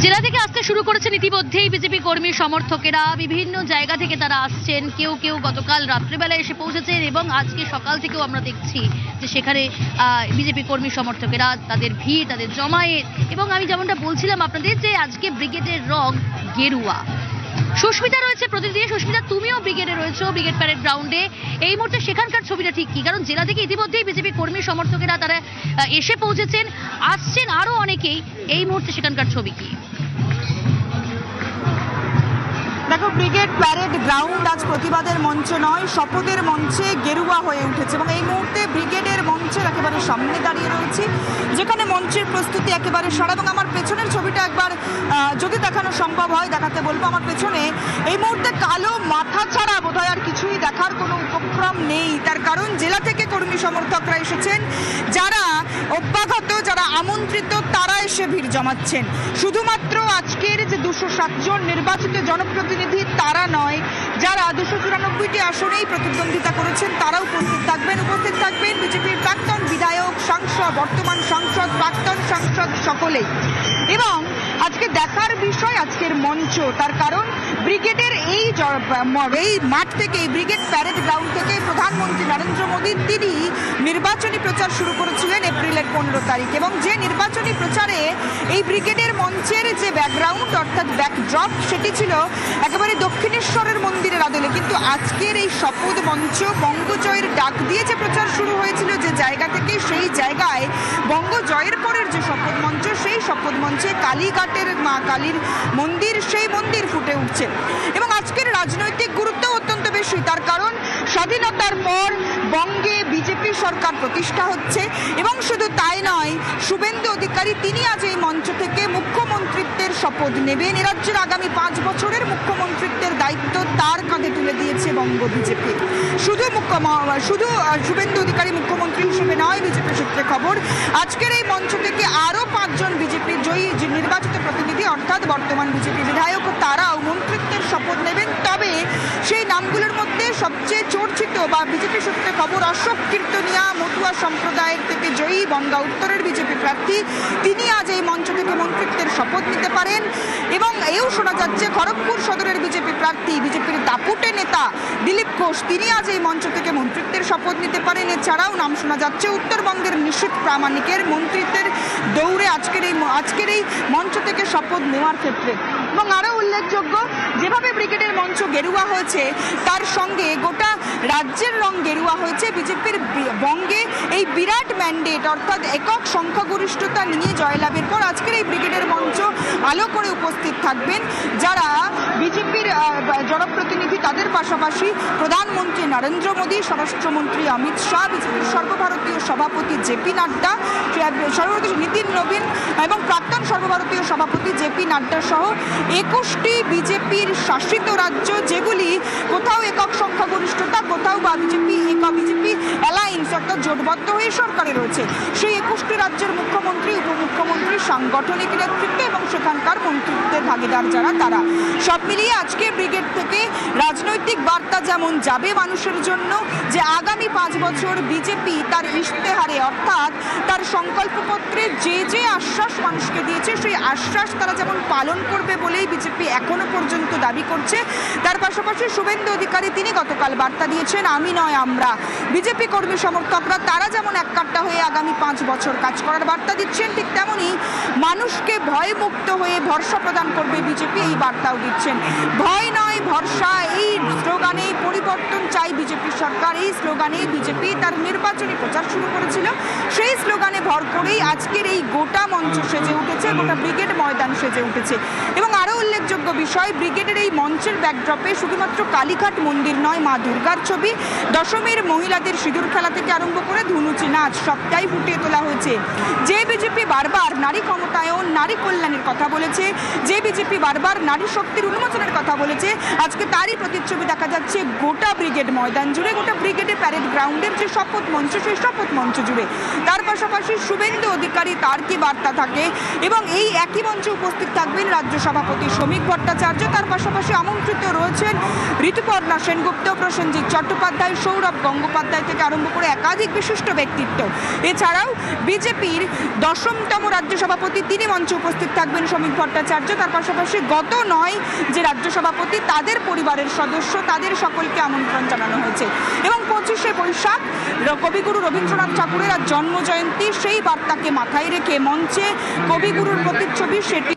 জেলা থেকে আসতে শুরু করেছেন ইতিমধ্যেই বিজেপি কর্মী সমর্থকেরা। বিভিন্ন জায়গা থেকে তারা আসছেন, কেউ কেউ গতকাল রাত্রেবেলা এসে পৌঁছেছেন এবং আজকে সকাল থেকেও আমরা দেখছি যে সেখানে বিজেপি কর্মী সমর্থকেরা তাদের ভিড়, তাদের জমায়েত। এবং আমি যেমনটা বলছিলাম আপনাদের যে আজকে ব্রিগেডের রং গেরুয়া। সুস্মিতা রয়েছে প্রতিনিধি। সুস্মিতা, তুমিও ব্রিগেডে রয়েছো, ব্রিগেড প্যারেড গ্রাউন্ডে। এই মুহূর্তে সেখানকার ছবিটা ঠিক কি? কারণ জেলা থেকে ইতিমধ্যেই বিজেপি কর্মী সমর্থকেরা তারা এসে পৌঁছেছেন, আসছেন আরো অনেকেই। এই মুহূর্তে সেখানকার ছবি কি? দেখো, ব্রিগেড প্যারেড গ্রাউন্ড আজ প্রতিবাদের মঞ্চ নয়, শপথের মঞ্চে গেরুয়া হয়ে উঠেছে। এবং এই মুহূর্তে ব্রিগেডের মঞ্চের একেবারে সামনে দাঁড়িয়ে রয়েছে, যেখানে মঞ্চের প্রস্তুতি একেবারে সারা। এবং আমার পেছনের ছবিটা একবার যদি দেখানো সম্ভব হয় দেখাতে বলবো। আমার পেছনে এই মুহূর্তে কালো মাথা ছাড়া বোধহয় আর কিছুই দেখার কোনো উপক্রম নেই। তার কারণ জেলা থেকে কর্মী সমর্থকরা এসেছেন, যারা অভ্যাগত, যারা আমন্ত্রিত, তারা এসে ভিড় জমাচ্ছেন। শুধুমাত্র আজকের যে 207 জন নির্বাচিত জনপ্রতিনিধি তারা নয়, যারা 294টি আসনেই প্রতিদ্বন্দ্বিতা করেছেন তারা উপস্থিত থাকবেন বিজেপির প্রাক্তন বিধায়ক, সাংসদ, বর্তমান সাংসদ, প্রাক্তন সাংসদ সকলেই। এবং আজকে দেখার বিষয় আজকের মঞ্চ। তার কারণ ব্রিগেডের এই মাঠ থেকে, ব্রিগেড প্যারেড গ্রাউন্ড থেকে প্রধানমন্ত্রী নরেন্দ্র মোদী তিনি নির্বাচনী প্রচার শুরু করেছিলেন এপ্রিলের 15 তারিখ। এবং যে নির্বাচনী প্রচারে এই ব্রিগেডের মঞ্চের যে ব্যাকগ্রাউন্ড অর্থাৎ ব্যাকড্রপ সেটি ছিল একেবারে দক্ষিণেশ্বরের মন্দিরের আদলে। কিন্তু আজকের এই শপথ মঞ্চ বঙ্গজয়ের ডাক দিয়ে যে প্রচার শুরু হয়েছিল যে জায়গা থেকে, সেই জায়গায় বঙ্গজয়ের পরের যে শপথ মঞ্চ, সেই শপথ মঞ্চে কালীঘাটের মা কালীর মন্দির, সেই মন্দির ফুটে উঠছে। এবং আজকের রাজনৈতিক গুরুত্ব অত্যন্ত বেশি। তার কারণ স্বাধীনতার পর বঙ্গে বিজেপি সরকার প্রতিষ্ঠা হচ্ছে। এবং শুধু তাই নয়, শুভেন্দু অধিকারী তিনি আজ এই মঞ্চ থেকে মুখ্যমন্ত্রিত্বের শপথ নেবেন। এ রাজ্যের আগামী 5 বছরের মুখ্যমন্ত্রিত্বের দায়িত্ব তার কাঁধে তুলে দিয়েছে বঙ্গ বিজেপি। শুধু শুভেন্দু অধিকারী মুখ্যমন্ত্রী হিসেবে নয়, বিজেপি সূত্রে খবর আজকের এই মঞ্চ থেকে আরও 5 জন বিজেপির জয়ী নির্বাচিত প্রতিনিধি অর্থাৎ বর্তমান বিজেপি বিধায়ক তারাও মন্ত্রিত্বের শপথ নেবেন। তবে সেই নামগুলোর মধ্যে সবচেয়ে চর্চিত বা বিজেপি সূত্রে খবর অশোক কীর্তনিয়া মতুয়া সম্প্রদায়ের থেকে জয়ী বনগাঁ উত্তরের বিজেপি প্রার্থী, তিনি আজ এই মঞ্চ থেকে মন্ত্রিত্বের শপথ নিতে পারেন। এবং এও শোনা যাচ্ছে খড়গপুর সদরের বিজেপি প্রার্থী, বিজেপির দাপুটে নেতা দিলীপ ঘোষ, তিনি আজ এই মঞ্চ থেকে মন্ত্রিত্বের শপথ নিতে পারেন। এছাড়াও নাম শোনা যাচ্ছে উত্তরবঙ্গের নিশীথ প্রামাণিকের মন্ত্রিত্বের দৌড়ে আজকের এই মঞ্চ থেকে শপথ নেওয়ার ক্ষেত্রে। এবং আরও উল্লেখযোগ্য, যেভাবে ব্রিগেডের মঞ্চ গেরুয়া হয়েছে তার সঙ্গে গোটা রাজ্যের রং গেরুয়া হয়েছে। বিজেপির বঙ্গে এই বিরাট ম্যান্ডেট অর্থাৎ একক সংখ্যাগরিষ্ঠতা নিয়ে জয়লাভের পর আজকের এই ব্রিগেডের মঞ্চ আলো করে উপস্থিত থাকবেন যারা বিজেপির জনপ্রতিনিধি, তাদের পাশাপাশি প্রধানমন্ত্রী নরেন্দ্র মোদী, স্বরাষ্ট্রমন্ত্রী অমিত শাহ, বিজেপির সর্বভারতীয় সভাপতি জেপি নাড্ডা, সর্বভারতীয় নীতিন নবীন এবং প্রাক্তন সর্বভারতীয় সভাপতি জেপি নাড্ডা সহ 21টি বিজেপির শাসিত রাজ্য, যেগুলি কোথাও একক সংখ্যাগরিষ্ঠতা, কোথাও বা বিজেপি অ্যালায়েন্স অর্থাৎ জোটবদ্ধ হয়ে সরকারে রয়েছে, সেই 21টি রাজ্যের মুখ্যমন্ত্রী, উপমুখ্যমন্ত্রী, সাংগঠনিক নেতৃত্ব এবং সেখানকার মন্ত্রিত্বের ভাগিদার যারা, তারা সব মিলিয়ে আজকে ব্রিগেড থেকে রাজনৈতিক বার্তা যেমন যাবে মানুষের জন্য যে আগামী 5 বছর বিজেপি তার ইশতেহারে অর্থাৎ তার সংকল্পপত্রে যে আশ্বাস মানুষকে দিয়েছে, সেই আশ্বাস তারা যেমন পালন করবে বলেই বিজেপি এখনো পর্যন্ত দাবি করছে। তার পাশাপাশি শুভেন্দু অধিকারী তিনি গতকাল বার্তা দিয়েছেন আমি নয় আমরা। বিজেপি কর্মী সমর্থকরা তারা যেমন এককাট্টা হয়ে আগামী 5 বছর কাজ করার বার্তা দিচ্ছেন, ঠিক তেমনই মানুষকে ভয়মুক্ত হয়ে ভরসা প্রদান করবে বিজেপি, এই বার্তাও দিচ্ছেন। ভয় নয় ভরসা, এই স্লোগানে পরিবর্তন চাই বিজেপি সরকার, এই স্লোগানে বিজেপি তার নির্বাচনী প্রচার শুরু করেছিল। সেই স্লোগানে ভর করেই আজকের এই গোটা মঞ্চ সেজে উঠেছে, গোটা ব্রিগেড ময়দান সেজে উঠেছে। এবং আরও উল্লেখযোগ্য বিষয়, ব্রিগেডের এই মঞ্চের ব্যাকড্রপে শুধুমাত্র কালীঘাট মন্দির নয়, মা দুর্গার ছবি, দশমীর মহিলাদের সিঁদুর খেলা থেকে আরম্ভ করে ধুনুচি নাচ সবটাই ফুটিয়ে তোলা হয়েছে। যে বিজেপি বারবার নারী ক্ষমতায়ন, নারী কল্যাণের কথা বলেছে, যে বিজেপি বিজেপি বারবার নারী শক্তির উন্মোচনের কথা বলেছে, আজকে তারই প্রতিচ্ছবি দেখা যাচ্ছে গোটা ব্রিগেড ময়দান জুড়ে, গোটা ব্রিগেডে প্যারেড গ্রাউন্ডের যে শপথ মঞ্চ, সেই শপথ মঞ্চ জুড়ে। তার পাশাপাশি শুভেন্দু অধিকারী, তার কি বার্তা থাকে, এবং এই একই মঞ্চে উপস্থিত থাকবেন রাজ্য সভাপতি শ্রমিক ভট্টাচার্য। তার পাশাপাশি আমন্ত্রিত রয়েছেন ঋতুপর্ণা সেনগুপ্ত, প্রসেনজিৎ চট্টোপাধ্যায়, সৌরভ গঙ্গোপাধ্যায় থেকে আরম্ভ করে একাধিক বিশিষ্ট ব্যক্তিত্ব। এছাড়াও বিজেপির 10তম রাজ্য সভাপতি, তিনি মঞ্চে উপস্থিত থাকবেন শ্রমিক ভট্টাচার্য। তার পাশাপাশি গত 9 যে রাজ্য সভাপতি, তাদের পরিবারের সদস্য, তাদের সকলকে আমন্ত্রণ জানানো হয়েছে। এবং 25শে বৈশাখ কবিগুরু রবীন্দ্রনাথ ঠাকুরের আজ জন্মজয়ন্তী, সেই বার্তাকে মাথায় রেখে মঞ্চে কবিগুরুর প্রতিচ্ছবি সেটি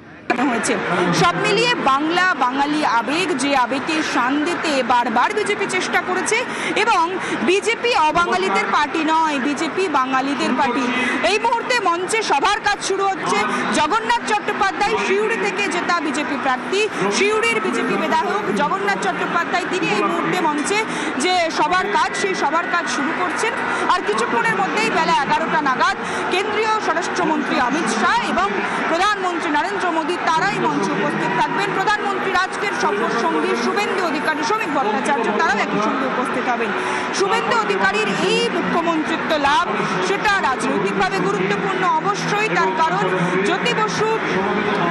হয়েছে। সব মিলিয়ে বাংলা, বাঙালি আবেগ, যে আবেগকে শান দিতে বারবার বিজেপি চেষ্টা করেছে। এবং বিজেপি অবাঙালিদের পার্টি নয়, বিজেপি বাঙালিদের পার্টি। এই মুহূর্তে মঞ্চে সবার কাজ শুরু হচ্ছে। জগন্নাথ চট্টোপাধ্যায় সিউড়ি থেকে জেতা বিজেপি প্রার্থী, সিউড়ির বিজেপি বিধায়ক জগন্নাথ চট্টোপাধ্যায়, তিনি এই মুহূর্তে মঞ্চে যে সবার কাজ, সেই সবার কাজ শুরু করছেন। আর কিছুক্ষণের মধ্যেই বেলা 11টা নাগাদ কেন্দ্রীয় স্বরাষ্ট্রমন্ত্রী অমিত শাহ এবং প্রধানমন্ত্রী নরেন্দ্র মোদী, তারাই মঞ্চে উপস্থিত থাকবেন। প্রধানমন্ত্রীর আজকের সফর সঙ্গী শুভেন্দু অধিকারী, শ্রমিক ভট্টাচার্য, তারাও একই সঙ্গে উপস্থিত হবেন। শুভেন্দু অধিকারীর এই মুখ্যমন্ত্রিত্ব লাভ, সেটা রাজনৈতিকভাবে গুরুত্বপূর্ণ অবশ্যই। তার কারণ জ্যোতি বসু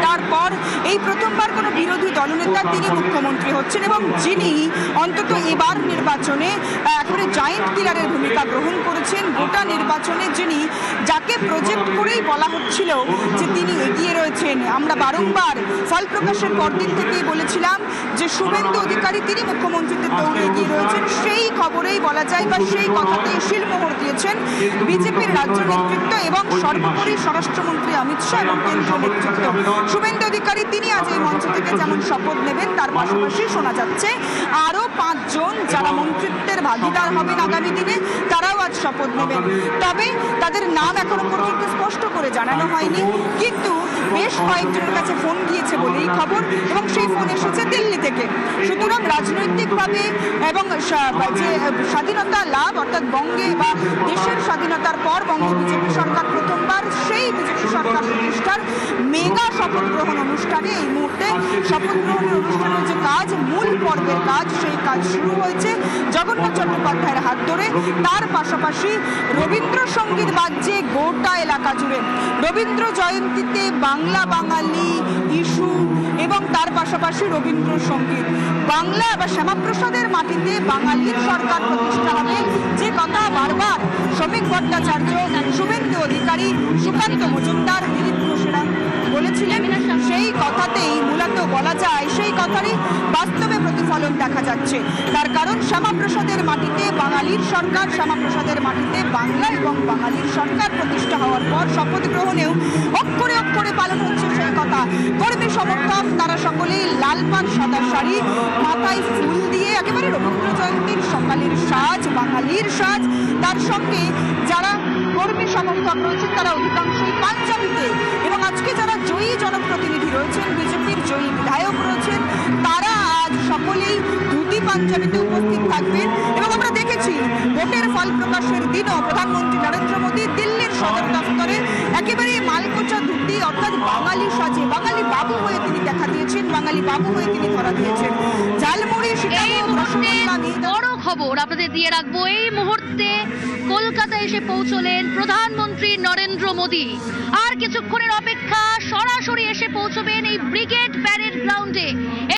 তারপর এই প্রথমবার কোনো বিরোধী দলনেতা তিনি মুখ্যমন্ত্রী হচ্ছেন, এবং যিনি অন্তত এবার নির্বাচনে একেবারে জায়েন্ট কিলারের ভূমিকা গ্রহণ করেছেন। গোটা নির্বাচনে যিনি, যাকে প্রজেক্ট করেই বলা হচ্ছিল যে তিনি এগিয়ে রয়েছেন। আমরা বারংবার ফল প্রকাশের পরদিন থেকেই বলেছিলাম যে শুভেন্দু অধিকারী তিনি মুখ্যমন্ত্রীদের দৌড়ে এগিয়ে রয়েছেন। সেই খবরেই বলা যায় বা সেই কথাতেই শিলমোহর দিয়েছেন বিজেপির রাজ্য নেতৃত্ব এবং সর্বোপরি স্বরাষ্ট্রমন্ত্রী অমিত শাহ এবং কেন্দ্রীয় নেতৃত্ব। শুভেন্দু অধিকারী তিনি আজ এই মঞ্চ থেকে যেমন শপথ নেবেন, তার পাশাপাশি শোনা যাচ্ছে আরও 5 জন যারা মন্ত্রিত্বের ভাগিদার হবেন আগামী দিনে, তারাও আজ শপথ নেবেন। তবে তাদের নাম এখনো পর্যন্ত স্পষ্ট করে জানানো হয়নি, কিন্তু বেশ কয়েকজনের কাছে ফোন গিয়েছে বলেই খবর, এবং সেই ফোন এসেছে দিল্লি থেকে। সুতরাং রাজনৈতিকভাবে এবং যে স্বাধীনতা লাভ, অর্থাৎ বঙ্গে বা দেশের স্বাধীনতার পর বঙ্গে বিজেপি সরকার প্রথমবার, সেই বিজেপি সরকার প্রতিষ্ঠার মেগা শপথ গ্রহণ অনুষ্ঠানে এই মুহূর্তে শপথ গ্রহণের অনুষ্ঠানের যে কাজ, মূল পর্বের কাজ, সেই কাজ শুরু হয়েছে জগন্নাথ চট্টোপাধ্যায়ের হাত ধরে। তার পাশাপাশি রবীন্দ্রসঙ্গীত বাজছে গোটা এলাকা জুড়ে। রবীন্দ্র জয়ন্তীতে বাংলা বাঙালি ইস্যু এবং তার পাশাপাশি রবীন্দ্রসঙ্গীত, বাংলা বা শ্যামাপ্রসাদের মাটিতে বাঙালির সরকার প্রতিষ্ঠা হবে, যে কথা বারবার শ্রমিক ভট্টাচার্য, শুভেন্দু অধিকারী, সুকান্ত মজুমদার, দিলীপ ঘোষেরা বলেছিলেন। সেই কথাতেই মূলত বলা যায়, সেই কথারই বাস্তবে প্রতিফলন দেখা যাচ্ছে। তার কারণ শ্যামাপ্রসাদের মাটিতে বাঙালির সরকার, শ্যামাপ্রসাদের মাটিতে বাংলা এবং বাঙালির সরকার প্রতিষ্ঠা হওয়ার পর শপথ গ্রহণেও অক্ষরে অক্ষরে পালন হচ্ছে সেই কথা। কর্মী সমর্থক তারা সকলেই লাল পান সাদা শাড়ি, মাথায় ফুল দিয়ে একেবারে রবীন্দ্র জয়ন্তীর সকালের সাজ, বাঙালির সাজ। তার সঙ্গে যারা কর্মী সমর্থক রয়েছেন তারা অধিকাংশই পাঞ্জাবিতে, এবং আজকে যারা জয়ী জনপ্রতিনিধি রয়েছেন, বিজেপির জয়ী বিধায়ক রয়েছেন, তারা আজ সকলেই ধুতি পাঞ্জাবিতে উপস্থিত থাকবেন। এবং আমরা দেখেছি ভোটের ফল প্রকাশের দিনও প্রধানমন্ত্রী নরেন্দ্র মোদী দিল্লির সদর দপ্তরে একেবারে মালকোচা ধুতি, অর্থাৎ বাঙালি সাজে, বাঙালি বাবু হয়ে তিনি দেখা দিয়েছেন, বাঙালি বাবু হয়ে তিনি ধরা দিয়েছেন। ঝালমুড়ি, বড় খবর আপনাদের দিয়ে রাখবো। এই মুহূর্তে কলকাতা এসে পৌঁছলেন প্রধানমন্ত্রী নরেন্দ্র মোদী। আর কিছুক্ষণের অপেক্ষা, সরাসরি এসে পৌঁছবেন এই ব্রিগেড প্যারেড গ্রাউন্ডে।